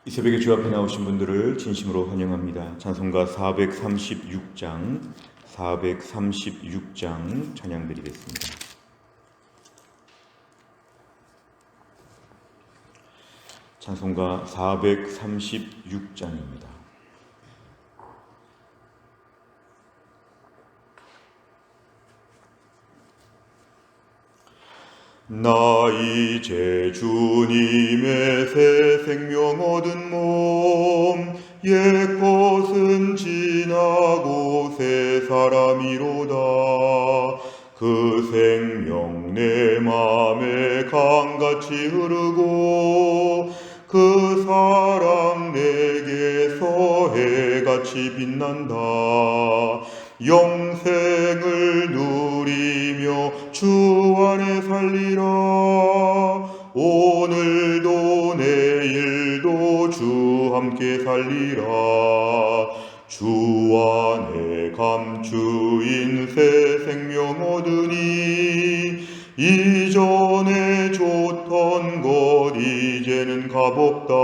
이 새벽에 주 앞에 나오신 분들을 진심으로 환영합니다. 찬송가 436장 찬양 드리겠습니다. 찬송가 436장입니다. 나 이제 주님의 새 생명 얻은 몸, 옛 것은 지나고 새 사람이로다. 그 생명 내 맘에 강같이 흐르고 그 사랑 내게서 해같이 빛난다. 영생을 누리며 주 안에 살리라. 오늘도 내일도 주 함께 살리라. 주 안에 감추인 새 생명 얻으니 이전에 좋던 것 이제는 값없다.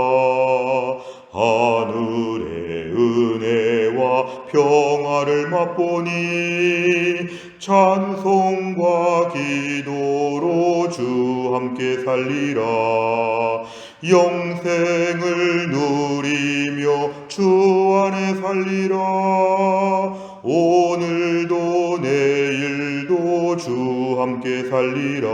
하늘의 은혜와 평화를 맛보니 찬송과 기도로 주 함께 살리라. 영생을 누리며 주 안에 살리라. 오늘도 내일도 주 함께 살리라.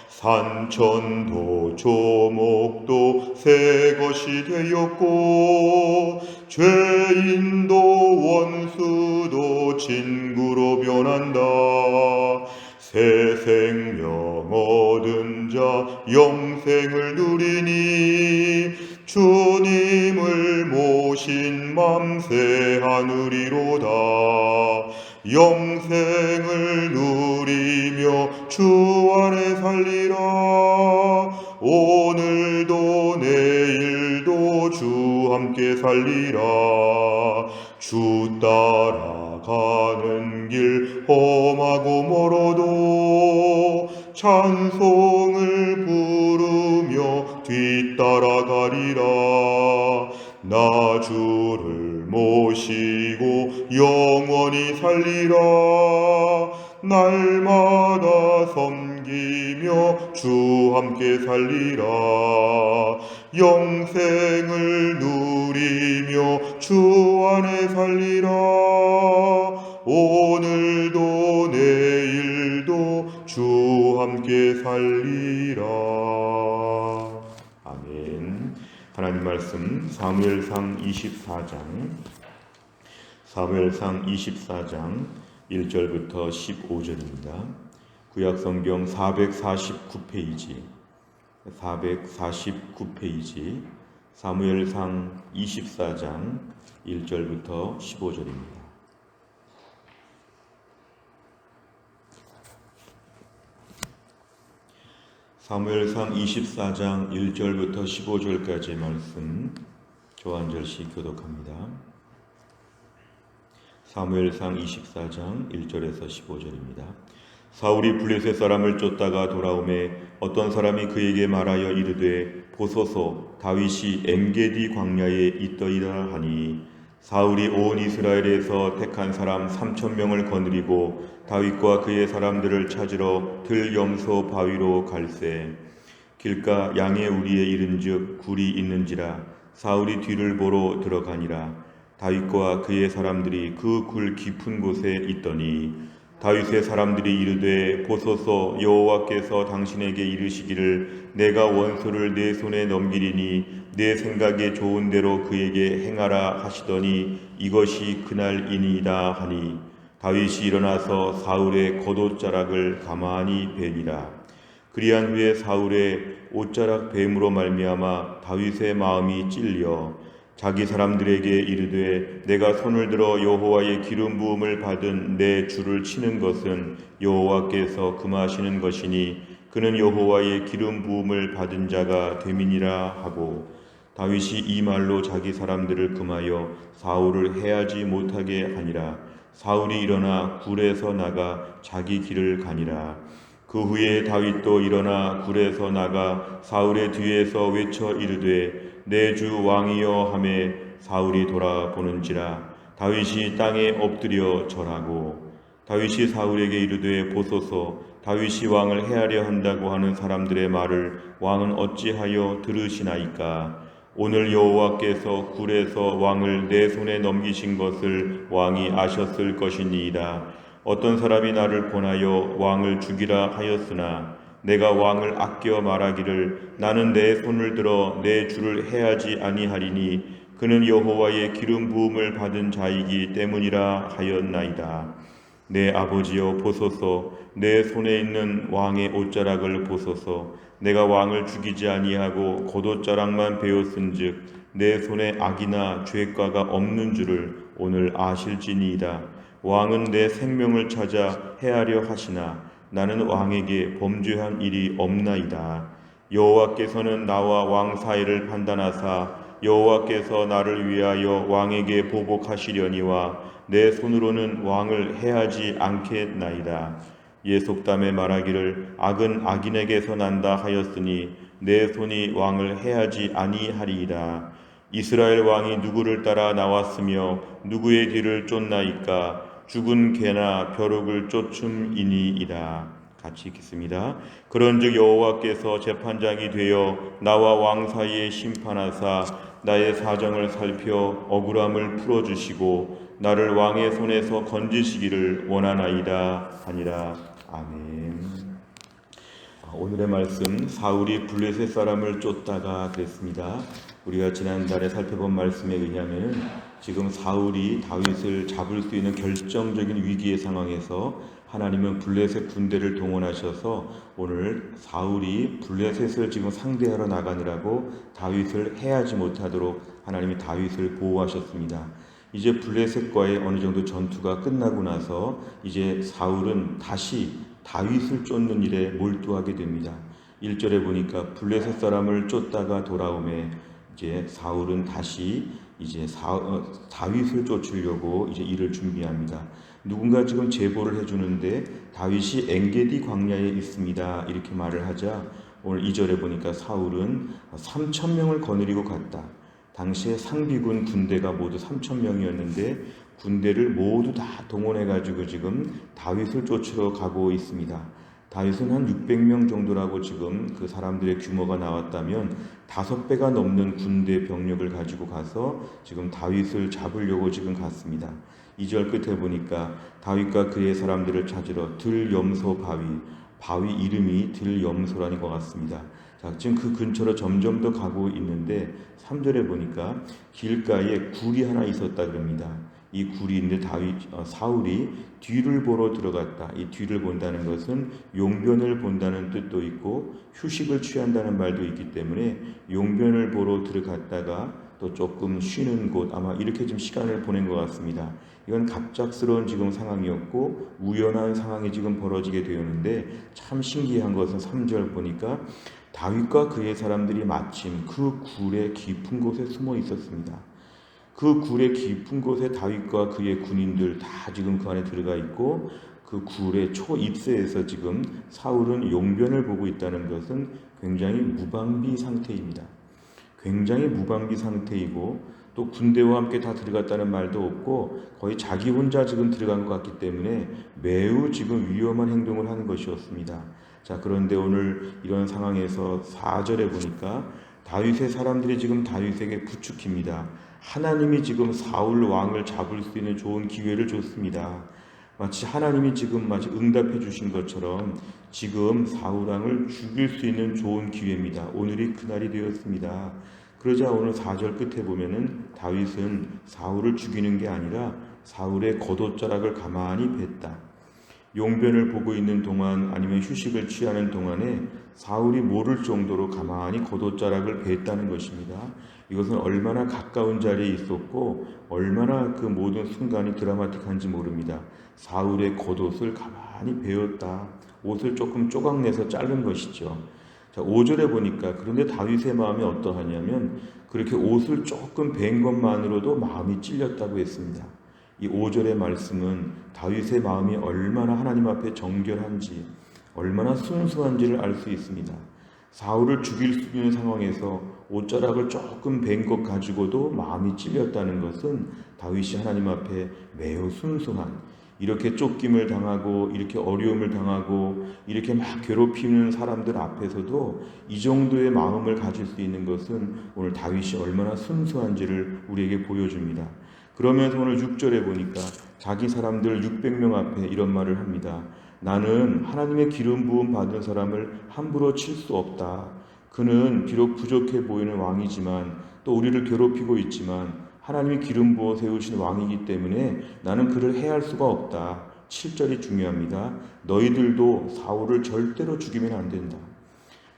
산천도 조목도 새 것이 되었고 죄인도 원수도 친구로 변한다. 새 생명 얻은 자 영생을 누리니 주님을 모신 맘새 하늘이로다. 영생을 누리며 주 안에 살리라. 오늘도 내일도 주 함께 살리라. 주 따라가는 길 험하고 멀어도 찬송을 부르며 뒤따라가리라. 나 주를 모시고 영원히 살리라. 날마다 섬기며 주 함께 살리라. 영생을 누리며 주 안에 살리라. 오늘도 내일도 주 함께 살리라. 아멘. 하나님 말씀 사무엘상 24장 1절부터 15절입니다. 구약성경 449페이지 사무엘상 24장 1절부터 15절입니다. 사무엘상 24장 1절부터 15절까지의 말씀 저 한 절씩 교독합니다. 사무엘상 24장 1절에서 15절입니다. 사울이 블레셋 사람을 쫓다가 돌아오매 어떤 사람이 그에게 말하여 이르되 보소서 다윗이 엔게디 광야에 있더이다 하니 사울이 온 이스라엘에서 택한 사람 3,000명을 거느리고 다윗과 그의 사람들을 찾으러 들염소 바위로 갈새 길가 양의 우리에 이른즉 굴이 있는지라 사울이 뒤를 보러 들어가니라. 다윗과 그의 사람들이 그 굴 깊은 곳에 있더니 다윗의 사람들이 이르되 보소서 여호와께서 당신에게 이르시기를 내가 원수를 내 손에 넘기리니 내 생각에 좋은 대로 그에게 행하라 하시더니 이것이 그날이니이다 하니 다윗이 일어나서 사울의 겉옷자락을 가만히 베니라. 그리한 후에 사울의 옷자락 뱀으로 말미암아 다윗의 마음이 찔려 자기 사람들에게 이르되 내가 손을 들어 여호와의 기름 부음을 받은 내 주를 치는 것은 여호와께서 금하시는 것이니 그는 여호와의 기름 부음을 받은 자가 됨이니라 하고 다윗이 이 말로 자기 사람들을 금하여 사울을 해하지 못하게 하니라. 사울이 일어나 굴에서 나가 자기 길을 가니라. 그 후에 다윗도 일어나 굴에서 나가 사울의 뒤에서 외쳐 이르되 내 주 왕이여 하매 사울이 돌아보는지라 다윗이 땅에 엎드려 절하고 다윗이 사울에게 이르되 보소서 다윗이 왕을 해하려 한다고 하는 사람들의 말을 왕은 어찌하여 들으시나이까. 오늘 여호와께서 굴에서 왕을 내 손에 넘기신 것을 왕이 아셨을 것이니이다. 어떤 사람이 나를 권하여 왕을 죽이라 하였으나 내가 왕을 아껴 말하기를 나는 내 손을 들어 내 주를 해하지 아니하리니 그는 여호와의 기름 부음을 받은 자이기 때문이라 하였나이다. 내 아버지여 보소서 내 손에 있는 왕의 옷자락을 보소서. 내가 왕을 죽이지 아니하고 겉옷자락만 베었은즉 내 손에 악이나 죄과가 없는 줄을 오늘 아실지니이다. 왕은 내 생명을 찾아 해하려 하시나 나는 왕에게 범죄한 일이 없나이다. 여호와께서는 나와 왕 사이를 판단하사 여호와께서 나를 위하여 왕에게 보복하시려니와 내 손으로는 왕을 해하지 않겠나이다. 예속담에 말하기를 악은 악인에게서 난다 하였으니 내 손이 왕을 해하지 아니하리이다. 이스라엘 왕이 누구를 따라 나왔으며 누구의 뒤를 쫓나이까. 죽은 개나 벼룩을 쫓음이니이다. 같이 읽겠습니다. 그런즉 여호와께서 재판장이 되어 나와 왕 사이에 심판하사 나의 사정을 살펴 억울함을 풀어주시고 나를 왕의 손에서 건지시기를 원하나이다 하니라. 아멘. 오늘의 말씀 사울이 블레셋 사람을 쫓다가 그랬습니다. 우리가 지난달에 살펴본 말씀에 의하면 지금 사울이 다윗을 잡을 수 있는 결정적인 위기의 상황에서 하나님은 블레셋 군대를 동원하셔서 오늘 사울이 블레셋을 지금 상대하러 나가느라고 다윗을 해하지 못하도록 하나님이 다윗을 보호하셨습니다. 이제 블레셋과의 어느 정도 전투가 끝나고 나서 이제 사울은 다시 다윗을 쫓는 일에 몰두하게 됩니다. 1절에 보니까 블레셋 사람을 쫓다가 돌아오매 이제 사울은 다시 이제 다윗을 쫓으려고 이제 일을 준비합니다. 누군가 지금 제보를 해주는데 다윗이 엔게디 광야에 있습니다. 이렇게 말을 하자 오늘 2절에 보니까 사울은 3,000명을 거느리고 갔다. 당시에 상비군 군대가 모두 3,000명이었는데 군대를 모두 다 동원해가지고 지금 다윗을 쫓으러 가고 있습니다. 다윗은 한 600명 정도라고 지금 그 사람들의 규모가 나왔다면 5배가 넘는 군대 병력을 가지고 가서 지금 다윗을 잡으려고 지금 갔습니다. 2절 끝에 보니까 다윗과 그의 사람들을 찾으러 들염소 바위 이름이 들염소라는 것 같습니다. 자, 지금 그 근처로 점점 더 가고 있는데 3절에 보니까 길가에 굴이 하나 있었다 그럽니다. 이 굴이 있는데 사울이 뒤를 보러 들어갔다. 이 뒤를 본다는 것은 용변을 본다는 뜻도 있고 휴식을 취한다는 말도 있기 때문에 용변을 보러 들어갔다가 또 조금 쉬는 곳 아마 이렇게 좀 시간을 보낸 것 같습니다. 이건 갑작스러운 지금 상황이었고 우연한 상황이 지금 벌어지게 되었는데 참 신기한 것은 3절 보니까 다윗과 그의 사람들이 마침 그 굴의 깊은 곳에 숨어 있었습니다. 그 굴의 깊은 곳에 다윗과 그의 군인들 다 지금 그 안에 들어가 있고 그 굴의 초입새에서 지금 사울은 용변을 보고 있다는 것은 굉장히 무방비 상태입니다. 굉장히 무방비 상태이고 또 군대와 함께 다 들어갔다는 말도 없고 거의 자기 혼자 지금 들어간 것 같기 때문에 매우 지금 위험한 행동을 하는 것이었습니다. 자, 그런데 오늘 이런 상황에서 4절에 보니까 다윗의 사람들이 지금 다윗에게 부축입니다. 하나님이 지금 사울 왕을 잡을 수 있는 좋은 기회를 줬습니다. 마치 하나님이 지금 마치 응답해 주신 것처럼 지금 사울 왕을 죽일 수 있는 좋은 기회입니다. 오늘이 그날이 되었습니다. 그러자 오늘 4절 끝에 보면은 다윗은 사울을 죽이는 게 아니라 사울의 겉옷자락을 가만히 뱄다. 용변을 보고 있는 동안 아니면 휴식을 취하는 동안에 사울이 모를 정도로 가만히 겉옷자락을 뱄다는 것입니다. 이것은 얼마나 가까운 자리에 있었고 얼마나 그 모든 순간이 드라마틱한지 모릅니다. 사울의 겉옷을 가만히 베었다. 옷을 조금 조각내서 자른 것이죠. 자, 5절에 보니까 그런데 다윗의 마음이 어떠하냐면 그렇게 옷을 조금 벤 것만으로도 마음이 찔렸다고 했습니다. 이 5절의 말씀은 다윗의 마음이 얼마나 하나님 앞에 정결한지 얼마나 순수한지를 알 수 있습니다. 사울을 죽일 수 있는 상황에서 옷자락을 조금 벤 것 가지고도 마음이 찔렸다는 것은 다윗이 하나님 앞에 매우 순수한, 이렇게 쫓김을 당하고 이렇게 어려움을 당하고 이렇게 막 괴롭히는 사람들 앞에서도 이 정도의 마음을 가질 수 있는 것은 오늘 다윗이 얼마나 순수한지를 우리에게 보여줍니다. 그러면서 오늘 6절에 보니까 자기 사람들 600명 앞에 이런 말을 합니다. 나는 하나님의 기름 부음 받은 사람을 함부로 칠 수 없다. 그는 비록 부족해 보이는 왕이지만 또 우리를 괴롭히고 있지만 하나님이 기름 부어 세우신 왕이기 때문에 나는 그를 해할 수가 없다. 7절이 중요합니다. 너희들도 사울을 절대로 죽이면 안 된다.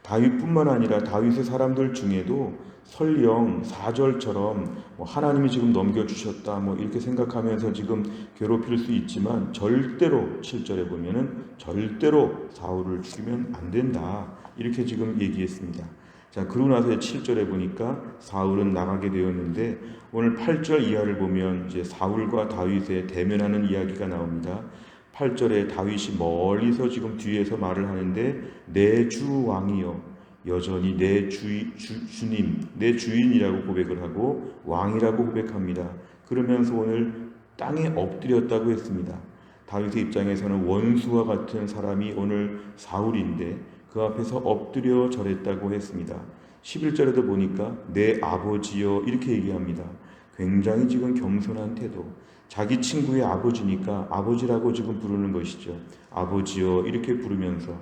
다윗뿐만 아니라 다윗의 사람들 중에도 설령 4절처럼 하나님이 지금 넘겨주셨다 이렇게 생각하면서 지금 괴롭힐 수 있지만 절대로 7절에 보면은 절대로 사울을 죽이면 안 된다. 이렇게 지금 얘기했습니다. 자, 그러고 나서 7절에 보니까 사울은 나가게 되었는데 오늘 8절 이하를 보면 이제 사울과 다윗의 대면하는 이야기가 나옵니다. 8절에 다윗이 멀리서 지금 뒤에서 말을 하는데 내 주 왕이여, 여전히 내 주님, 내 주인이라고 고백을 하고 왕이라고 고백합니다. 그러면서 오늘 땅에 엎드렸다고 했습니다. 다윗의 입장에서는 원수와 같은 사람이 오늘 사울인데 그 앞에서 엎드려 절했다고 했습니다. 11절에도 보니까 내 아버지여 이렇게 얘기합니다. 굉장히 지금 겸손한 태도. 자기 친구의 아버지니까 아버지라고 지금 부르는 것이죠. 아버지여 이렇게 부르면서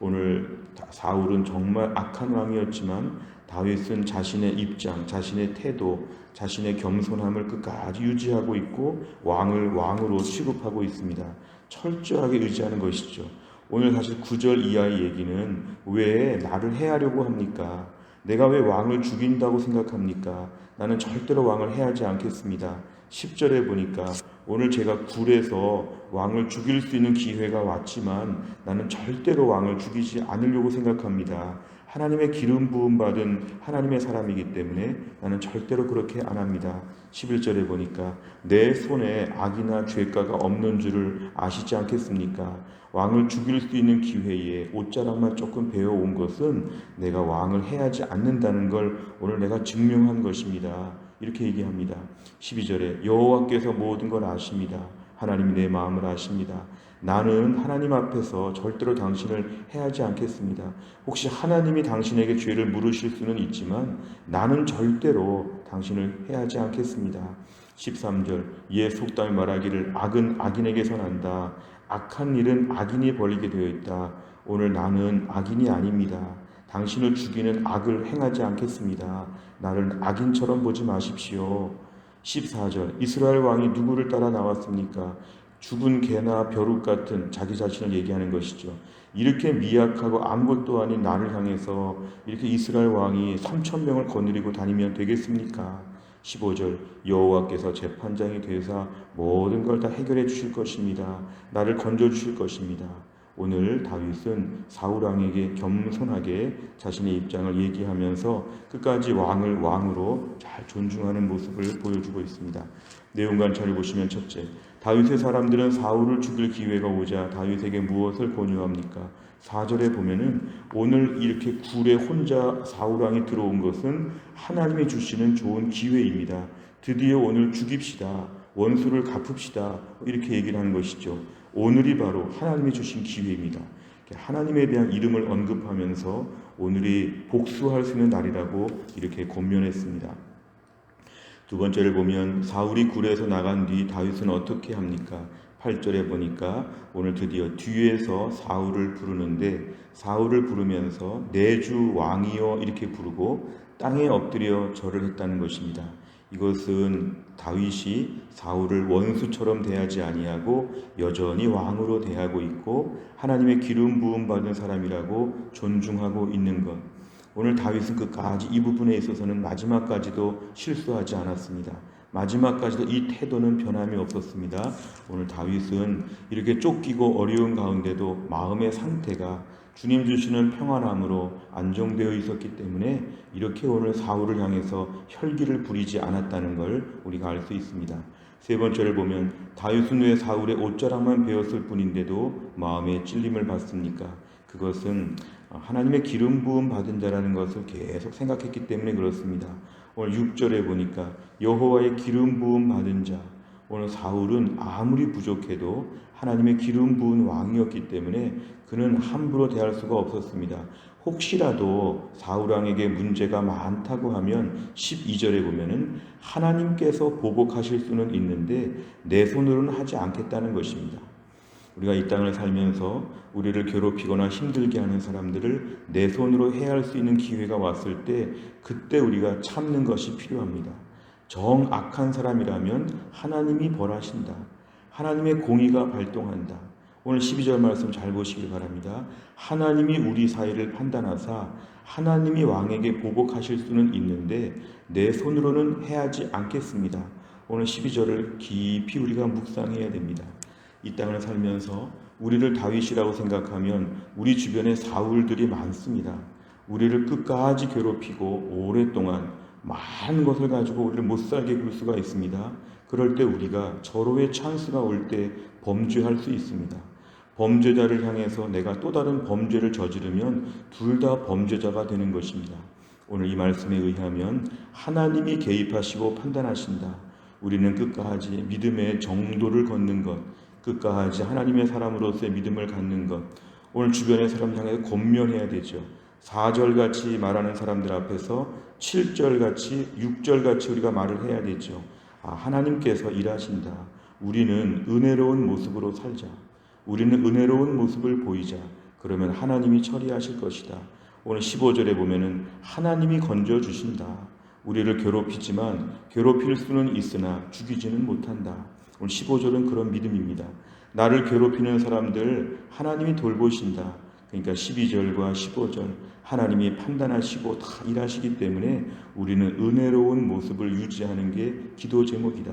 오늘 사울은 정말 악한 왕이었지만 다윗은 자신의 입장, 자신의 태도, 자신의 겸손함을 끝까지 유지하고 있고 왕을 왕으로 취급하고 있습니다. 철저하게 의지하는 것이죠. 오늘 사실 9절 이하의 얘기는 왜 나를 해하려고 합니까? 내가 왜 왕을 죽인다고 생각합니까? 나는 절대로 왕을 해하지 않겠습니다. 10절에 보니까 오늘 제가 굴에서 왕을 죽일 수 있는 기회가 왔지만 나는 절대로 왕을 죽이지 않으려고 생각합니다. 하나님의 기름 부음 받은 하나님의 사람이기 때문에 나는 절대로 그렇게 안 합니다. 11절에 보니까 내 손에 악이나 죄가가 없는 줄을 아시지 않겠습니까? 왕을 죽일 수 있는 기회에 옷자락만 조금 베어온 것은 내가 왕을 해하지 않는다는 걸 오늘 내가 증명한 것입니다. 이렇게 얘기합니다. 12절에 여호와께서 모든 걸 아십니다. 하나님이 내 마음을 아십니다. 나는 하나님 앞에서 절대로 당신을 해하지 않겠습니다. 혹시 하나님이 당신에게 죄를 물으실 수는 있지만 나는 절대로 당신을 해하지 않겠습니다. 13절 이에 속담이 말하기를 악은 악인에게서 난다. 악한 일은 악인이 벌이게 되어 있다. 오늘 나는 악인이 아닙니다. 당신을 죽이는 악을 행하지 않겠습니다. 나를 악인처럼 보지 마십시오. 14절 이스라엘 왕이 누구를 따라 나왔습니까? 죽은 개나 벼룩 같은 자기 자신을 얘기하는 것이죠. 이렇게 미약하고 아무것도 아닌 나를 향해서 이렇게 이스라엘 왕이 3,000명을 거느리고 다니면 되겠습니까? 15절 여호와께서 재판장이 되사 모든 걸 다 해결해 주실 것입니다. 나를 건져 주실 것입니다. 오늘 다윗은 사울 왕에게 겸손하게 자신의 입장을 얘기하면서 끝까지 왕을 왕으로 잘 존중하는 모습을 보여주고 있습니다. 내용 관찰을 보시면 첫째, 다윗의 사람들은 사울을 죽일 기회가 오자 다윗에게 무엇을 권유합니까? 4절에 보면은 오늘 이렇게 굴에 혼자 사울 왕이 들어온 것은 하나님이 주시는 좋은 기회입니다. 드디어 오늘 죽입시다. 원수를 갚읍시다. 이렇게 얘기를 하는 것이죠. 오늘이 바로 하나님이 주신 기회입니다. 하나님에 대한 이름을 언급하면서 오늘이 복수할 수 있는 날이라고 이렇게 권면했습니다. 두 번째를 보면 사울이 굴에서 나간 뒤 다윗은 어떻게 합니까? 8절에 보니까 오늘 드디어 뒤에서 사울을 부르는데 사울을 부르면서 내 주 왕이여 이렇게 부르고 땅에 엎드려 절을 했다는 것입니다. 이것은 다윗이 사울을 원수처럼 대하지 아니하고 여전히 왕으로 대하고 있고 하나님의 기름 부음 받은 사람이라고 존중하고 있는 것. 오늘 다윗은 끝까지 이 부분에 있어서는 마지막까지도 실수하지 않았습니다. 마지막까지도 이 태도는 변함이 없었습니다. 오늘 다윗은 이렇게 쫓기고 어려운 가운데도 마음의 상태가 주님 주시는 평안함으로 안정되어 있었기 때문에 이렇게 오늘 사울을 향해서 혈기를 부리지 않았다는 걸 우리가 알 수 있습니다. 세 번째를 보면 다윗은 왜 사울의 옷자락만 베었을 뿐인데도 마음에 찔림을 받습니까? 그것은 하나님의 기름 부음 받은 자라는 것을 계속 생각했기 때문에 그렇습니다. 오늘 6절에 보니까 여호와의 기름 부음 받은 자, 오늘 사울은 아무리 부족해도 하나님의 기름 부은 왕이었기 때문에 그는 함부로 대할 수가 없었습니다. 혹시라도 사울 왕에게 문제가 많다고 하면 12절에 보면은 하나님께서 보복하실 수는 있는데 내 손으로는 하지 않겠다는 것입니다. 우리가 이 땅을 살면서 우리를 괴롭히거나 힘들게 하는 사람들을 내 손으로 해할 수 있는 기회가 왔을 때 그때 우리가 참는 것이 필요합니다. 정악한 사람이라면 하나님이 벌하신다. 하나님의 공의가 발동한다. 오늘 12절 말씀 잘 보시길 바랍니다. 하나님이 우리 사이를 판단하사 하나님이 왕에게 보복하실 수는 있는데 내 손으로는 해하지 않겠습니다. 오늘 12절을 깊이 우리가 묵상해야 됩니다. 이 땅을 살면서 우리를 다윗이라고 생각하면 우리 주변에 사울들이 많습니다. 우리를 끝까지 괴롭히고 오랫동안 많은 것을 가지고 우리를 못살게 굴 수가 있습니다. 그럴 때 우리가 절호의 찬스가 올 때 범죄할 수 있습니다. 범죄자를 향해서 내가 또 다른 범죄를 저지르면 둘 다 범죄자가 되는 것입니다. 오늘 이 말씀에 의하면 하나님이 개입하시고 판단하신다. 우리는 끝까지 믿음의 정도를 걷는 것, 끝까지 하나님의 사람으로서의 믿음을 갖는 것, 오늘 주변의 사람 향해서 권면해야 되죠. 4절같이 말하는 사람들 앞에서 7절같이 6절같이 우리가 말을 해야 되죠. 하나님께서 일하신다. 우리는 은혜로운 모습으로 살자. 우리는 은혜로운 모습을 보이자. 그러면 하나님이 처리하실 것이다. 오늘 15절에 보면은 하나님이 건져주신다. 우리를 괴롭히지만 괴롭힐 수는 있으나 죽이지는 못한다. 오늘 15절은 그런 믿음입니다. 나를 괴롭히는 사람들 하나님이 돌보신다. 그러니까 12절과 15절 하나님이 판단하시고 다 일하시기 때문에 우리는 은혜로운 모습을 유지하는 게 기도 제목이다.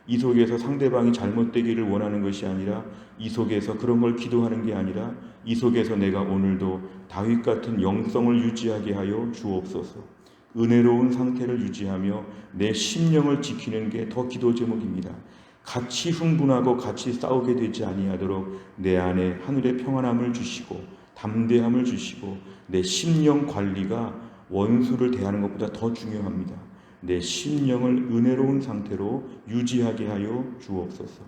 이 속에서 상대방이 잘못되기를 원하는 것이 아니라 이 속에서 그런 걸 기도하는 게 아니라 이 속에서 내가 오늘도 다윗 같은 영성을 유지하게 하여 주옵소서. 은혜로운 상태를 유지하며 내 심령을 지키는 게 더 기도 제목입니다. 같이 흥분하고 같이 싸우게 되지 아니하도록 내 안에 하늘의 평안함을 주시고 담대함을 주시고 내 심령 관리가 원수를 대하는 것보다 더 중요합니다. 내 심령을 은혜로운 상태로 유지하게 하여 주옵소서.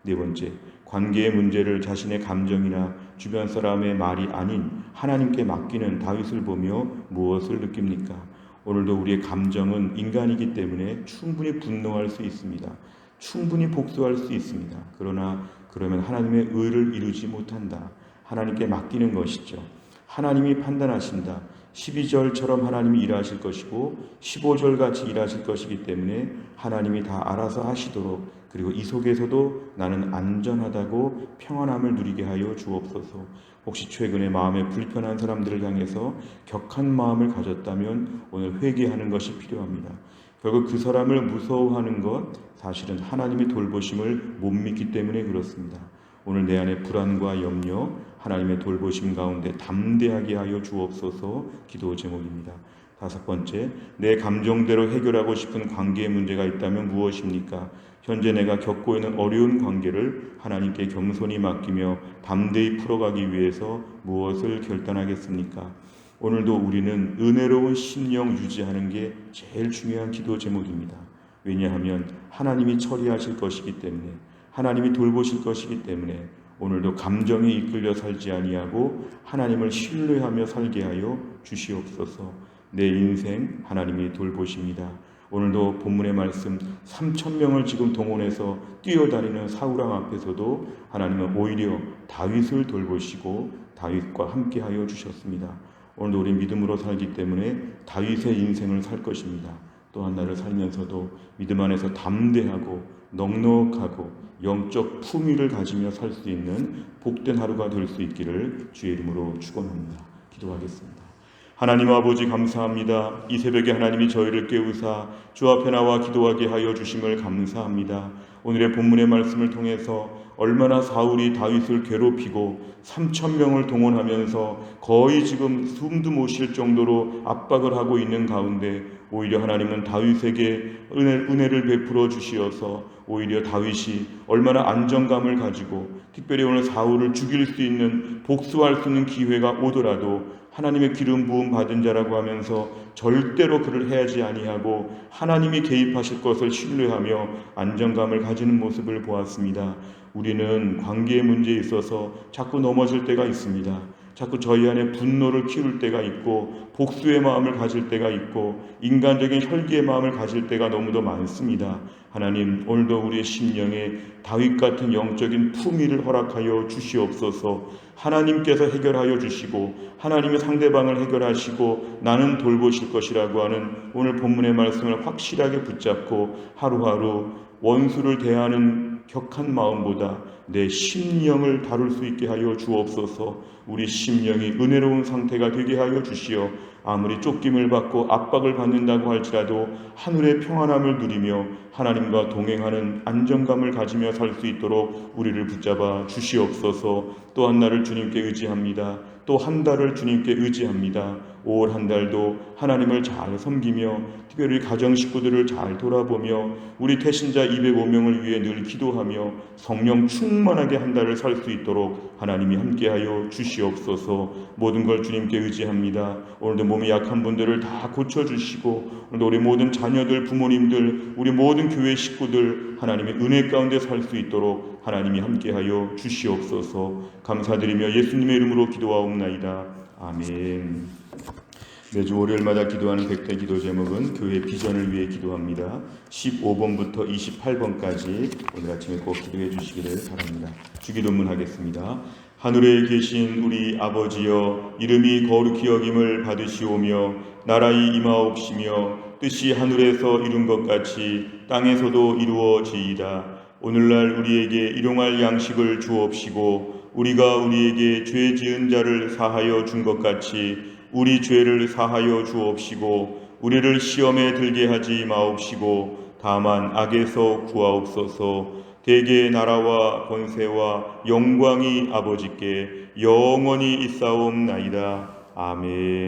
네 번째, 관계의 문제를 자신의 감정이나 주변 사람의 말이 아닌 하나님께 맡기는 다윗을 보며 무엇을 느낍니까? 오늘도 우리의 감정은 인간이기 때문에 충분히 분노할 수 있습니다. 충분히 복수할 수 있습니다. 그러면 하나님의 의를 이루지 못한다. 하나님께 맡기는 것이죠. 하나님이 판단하신다. 12절처럼 하나님이 일하실 것이고 15절같이 일하실 것이기 때문에 하나님이 다 알아서 하시도록, 그리고 이 속에서도 나는 안전하다고 평안함을 누리게 하여 주옵소서. 혹시 최근에 마음에 불편한 사람들을 향해서 격한 마음을 가졌다면 오늘 회개하는 것이 필요합니다. 결국 그 사람을 무서워하는 것, 사실은 하나님의 돌보심을 못 믿기 때문에 그렇습니다. 오늘 내 안에 불안과 염려, 하나님의 돌보심 가운데 담대하게 하여 주옵소서 기도 제목입니다. 다섯 번째, 내 감정대로 해결하고 싶은 관계의 문제가 있다면 무엇입니까? 현재 내가 겪고 있는 어려운 관계를 하나님께 겸손히 맡기며 담대히 풀어가기 위해서 무엇을 결단하겠습니까? 오늘도 우리는 은혜로운 심령 유지하는 게 제일 중요한 기도 제목입니다. 왜냐하면 하나님이 처리하실 것이기 때문에, 하나님이 돌보실 것이기 때문에 오늘도 감정에 이끌려 살지 아니하고 하나님을 신뢰하며 살게 하여 주시옵소서. 내 인생 하나님이 돌보십니다. 오늘도 본문의 말씀 3,000명을 지금 동원해서 뛰어다니는 사울왕 앞에서도 하나님은 오히려 다윗을 돌보시고 다윗과 함께하여 주셨습니다. 오늘도 우리 믿음으로 살기 때문에 다윗의 인생을 살 것입니다. 또한 나를 살면서도 믿음 안에서 담대하고 넉넉하고 영적 품위를 가지며 살 수 있는 복된 하루가 될 수 있기를 주의 이름으로 축원합니다. 기도하겠습니다. 하나님 아버지 감사합니다. 이 새벽에 하나님이 저희를 깨우사 주 앞에 나와 기도하게 하여 주심을 감사합니다. 오늘의 본문의 말씀을 통해서 얼마나 사울이 다윗을 괴롭히고 3,000명을 동원하면서 거의 지금 숨도 못 쉴 정도로 압박을 하고 있는 가운데 오히려 하나님은 다윗에게 은혜를 베풀어 주시어서 오히려 다윗이 얼마나 안정감을 가지고 특별히 오늘 사울을 죽일 수 있는 복수할 수 있는 기회가 오더라도 하나님의 기름 부음 받은 자라고 하면서 절대로 그를 해하지 아니하고 하나님이 개입하실 것을 신뢰하며 안정감을 가지는 모습을 보았습니다. 우리는 관계의 문제에 있어서 자꾸 넘어질 때가 있습니다. 자꾸 저희 안에 분노를 키울 때가 있고 복수의 마음을 가질 때가 있고 인간적인 혈기의 마음을 가질 때가 너무도 많습니다. 하나님, 오늘도 우리의 심령에 다윗 같은 영적인 품위를 허락하여 주시옵소서. 하나님께서 해결하여 주시고 하나님의 상대방을 해결하시고 나는 돌보실 것이라고 하는 오늘 본문의 말씀을 확실하게 붙잡고 하루하루 원수를 대하는 격한 마음보다 내 심령을 다룰 수 있게 하여 주옵소서. 우리 심령이 은혜로운 상태가 되게 하여 주시어 아무리 쫓김을 받고 압박을 받는다고 할지라도 하늘의 평안함을 누리며 하나님과 동행하는 안정감을 가지며 살 수 있도록 우리를 붙잡아 주시옵소서. 또 한 날을 주님께 의지합니다. 또 한 달을 주님께 의지합니다. 올 한 달도 하나님을 잘 섬기며 특별히 가정 식구들을 잘 돌아보며 우리 태신자 205명을 위해 늘 기도하며 성령 충만하게 한 달을 살 수 있도록 하나님이 함께하여 주시옵소서. 모든 걸 주님께 의지합니다. 오늘도 몸이 약한 분들을 다 고쳐주시고 오늘도 우리 모든 자녀들, 부모님들, 우리 모든 교회 식구들 하나님의 은혜 가운데 살 수 있도록 하나님이 함께하여 주시옵소서. 감사드리며 예수님의 이름으로 기도하옵나이다. 아멘. 매주 월요일마다 기도하는 백대 기도 제목은 교회 비전을 위해 기도합니다. 15번부터 28번까지 오늘 아침에 꼭 기도해 주시기를 바랍니다. 주기도문 하겠습니다. 하늘에 계신 우리 아버지여, 이름이 거룩히 여김을 받으시오며 나라의 임하옵시며 뜻이 하늘에서 이룬 것 같이 땅에서도 이루어지이다. 오늘날 우리에게 일용할 양식을 주옵시고 우리가 우리에게 죄 지은 자를 사하여 준 것 같이 우리 죄를 사하여 주옵시고 우리를 시험에 들게 하지 마옵시고 다만 악에서 구하옵소서. 대개 나라와 권세와 영광이 아버지께 영원히 있사옵나이다. 아멘.